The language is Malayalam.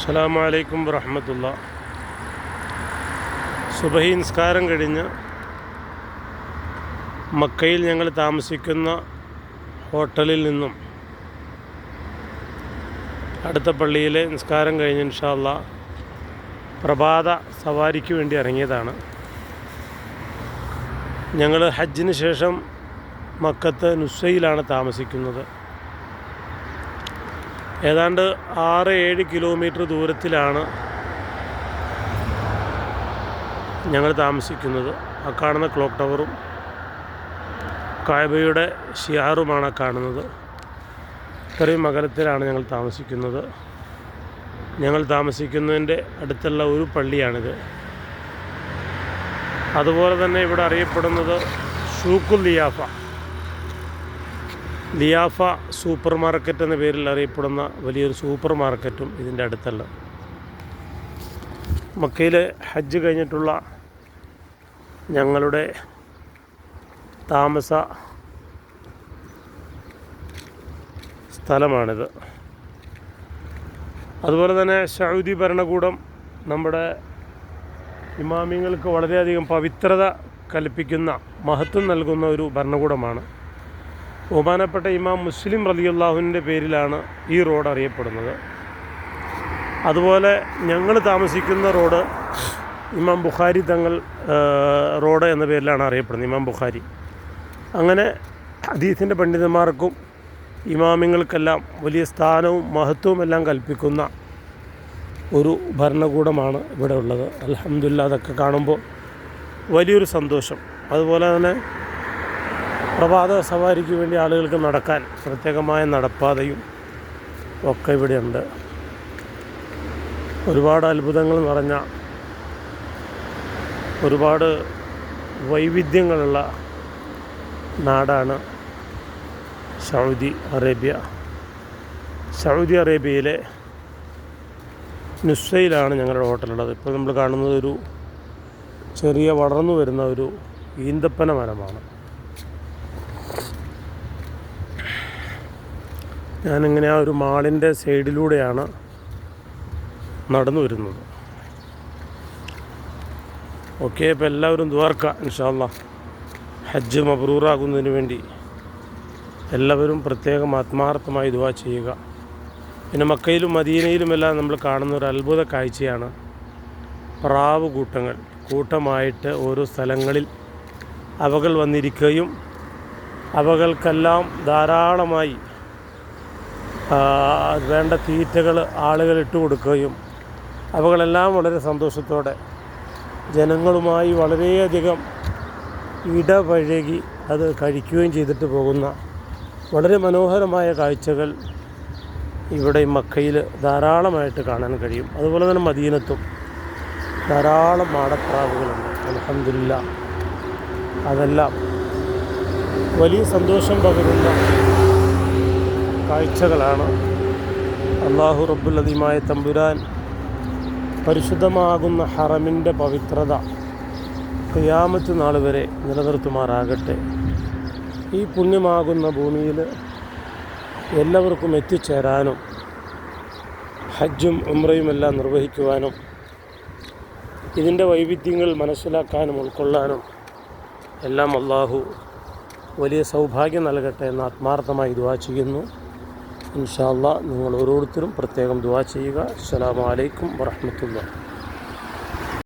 അസ്സലാമു അലൈക്കും വറഹ്മത്തുള്ളാഹി. സുബഹി നിസ്കാരം കഴിഞ്ഞ് മക്കയിൽ ഞങ്ങൾ താമസിക്കുന്ന ഹോട്ടലിൽ നിന്നും അടുത്ത പള്ളിയിലെ നിസ്കാരം കഴിഞ്ഞ് ഇൻഷാ അല്ലാഹ് പ്രഭാത സവാരിക്ക് വേണ്ടി ഇറങ്ങിയതാണ്. ഞങ്ങൾ ഹജ്ജിന് ശേഷം മക്കത്ത് നുസൈലാണ് താമസിക്കുന്നത്. ഏതാണ്ട് 6-7 കിലോമീറ്റർ ദൂരത്തിലാണ് ഞങ്ങൾ താമസിക്കുന്നത്. ആ കാണുന്ന ക്ലോക്ക് ടവറും കായബയുടെ ഷിയാറുമാണ് കാണുന്നത്. ഇത്രയും അകലത്തിലാണ് ഞങ്ങൾ താമസിക്കുന്നത്. ഞങ്ങൾ താമസിക്കുന്നതിൻ്റെ അടുത്തുള്ള ഒരു പള്ളിയാണിത്. അതുപോലെ തന്നെ ഇവിടെ അറിയപ്പെടുന്നത് ഷൂഖുൽ ലിയാഫ സൂപ്പർ മാർക്കറ്റ് എന്ന പേരിൽ അറിയപ്പെടുന്ന വലിയൊരു സൂപ്പർ മാർക്കറ്റും ഇതിൻ്റെ അടുത്തുള്ള. മക്കയിൽ ഹജ്ജ് കഴിഞ്ഞിട്ടുള്ള ഞങ്ങളുടെ താമസ സ്ഥലമാണിത്. അതുപോലെ തന്നെ സൗദി ഭരണകൂടം നമ്മുടെ ഇമാമിങ്ങൾക്ക് വളരെയധികം പവിത്രത കൽപ്പിക്കുന്ന മഹത്വം നൽകുന്ന ഒരു ഭരണകൂടമാണ്. ബഹുമാനപ്പെട്ട ഇമാം മുസ്ലിം റളിയല്ലാഹുവിൻ്റെ പേരിലാണ് ഈ റോഡ് അറിയപ്പെടുന്നത്. അതുപോലെ ഞങ്ങൾ താമസിക്കുന്ന റോഡ് ഇമാം ബുഖാരി തങ്ങൾ റോഡ് എന്ന പേരിലാണ് അറിയപ്പെടുന്നത്. ഇമാം ബുഖാരി. അങ്ങനെ ഹദീസിൻ്റെ പണ്ഡിതന്മാർക്കും ഇമാമിങ്ങൾക്കെല്ലാം വലിയ സ്ഥാനവും മഹത്വവും എല്ലാം കൽപ്പിക്കുന്ന ഒരു ഭരണകൂടമാണ് ഇവിടെ ഉള്ളത്. അൽഹംദുലില്ലാ, അതൊക്കെ കാണുമ്പോൾ വലിയൊരു സന്തോഷം. അതുപോലെ തന്നെ പ്രഭാത സവാരിക്ക് വേണ്ടി ആളുകൾക്ക് നടക്കാൻ പ്രത്യേകമായ നടപ്പാതയും ഒക്കെ ഇവിടെയുണ്ട്. ഒരുപാട് അത്ഭുതങ്ങൾ നിറഞ്ഞ, ഒരുപാട് വൈവിധ്യങ്ങളുള്ള നാടാണ് സൗദി അറേബ്യ. സൗദി അറേബ്യയിലെ നുസൈലാണ് ഞങ്ങളുടെ ഹോട്ടലുള്ളത്. ഇപ്പോൾ നമ്മൾ കാണുന്നത് ഒരു ചെറിയ വളർന്നു വരുന്ന ഒരു ഈന്തപ്പന മരമാണ്. ഞാനിങ്ങനെ ആ ഒരു മാളിൻ്റെ സൈഡിലൂടെയാണ് നടന്നു വരുന്നത്. ഓക്കെ, അപ്പോൾ എല്ലാവരും ദുആർക്കുക ഇൻഷാ അല്ലാഹ്. ഹജ്ജ് മബ്രൂറാകുന്നതിന് വേണ്ടി എല്ലാവരും പ്രത്യേകം ആത്മാർത്ഥമായി ദുആ ചെയ്യുക. പിന്നെ മക്കയിലും മദീനയിലുമെല്ലാം നമ്മൾ കാണുന്ന ഒരു അത്ഭുത കാഴ്ചയാണ് പ്രാവ് കൂട്ടമായിട്ട് ഓരോ സ്ഥലങ്ങളിൽ അവകൾ വന്നിരിക്കുകയും അവകൾക്കെല്ലാം ധാരാളമായി വേണ്ട തീറ്റകൾ ആളുകൾ ഇട്ട് കൊടുക്കുകയും അവകളെല്ലാം വളരെ സന്തോഷത്തോടെ ജനങ്ങളുമായി വളരെയധികം ഇടപഴകി അത് കഴിക്കുകയും ചെയ്തിട്ട് പോകുന്ന വളരെ മനോഹരമായ കാഴ്ചകൾ ഇവിടെ മക്കയിൽ ധാരാളമായിട്ട് കാണാൻ കഴിയും. അതുപോലെ തന്നെ മദീനത്തും ധാരാളം മാടപ്രാവുകളുണ്ട്. അൽഹംദുലില്ലാ, അതെല്ലാം വലിയ സന്തോഷം പകരുന്ന കാഴ്ചകളാണ്. അല്ലാഹു റബ്ബുൽ അദീമായ തമ്പുരാൻ പരിശുദ്ധമാകുന്ന ഹറമിൻ്റെ പവിത്രത ഖിയാമത്ത് നാൾ വരെ നിലനിർത്തുമാറാകട്ടെ. ഈ പുണ്യമാകുന്ന ഭൂമിയിൽ എല്ലാവർക്കും എത്തിച്ചേരാനും ഹജ്ജും ഉംറയുമെല്ലാം നിർവഹിക്കുവാനും ഇതിൻ്റെ വൈവിധ്യങ്ങൾ മനസ്സിലാക്കാനും ഉൾക്കൊള്ളാനും എല്ലാം അല്ലാഹു വലിയ സൗഭാഗ്യം നൽകട്ടെ എന്ന് ആത്മാർത്ഥമായി ദുആ ചെയ്യുന്നു. ഇൻഷാ അല്ലാഹ് നിങ്ങൾ ഓരോരുത്തരും പ്രത്യേകം ദുആ ചെയ്യുക. അസ്സലാമു അലൈക്കും വറഹ്മത്തുള്ളാഹി.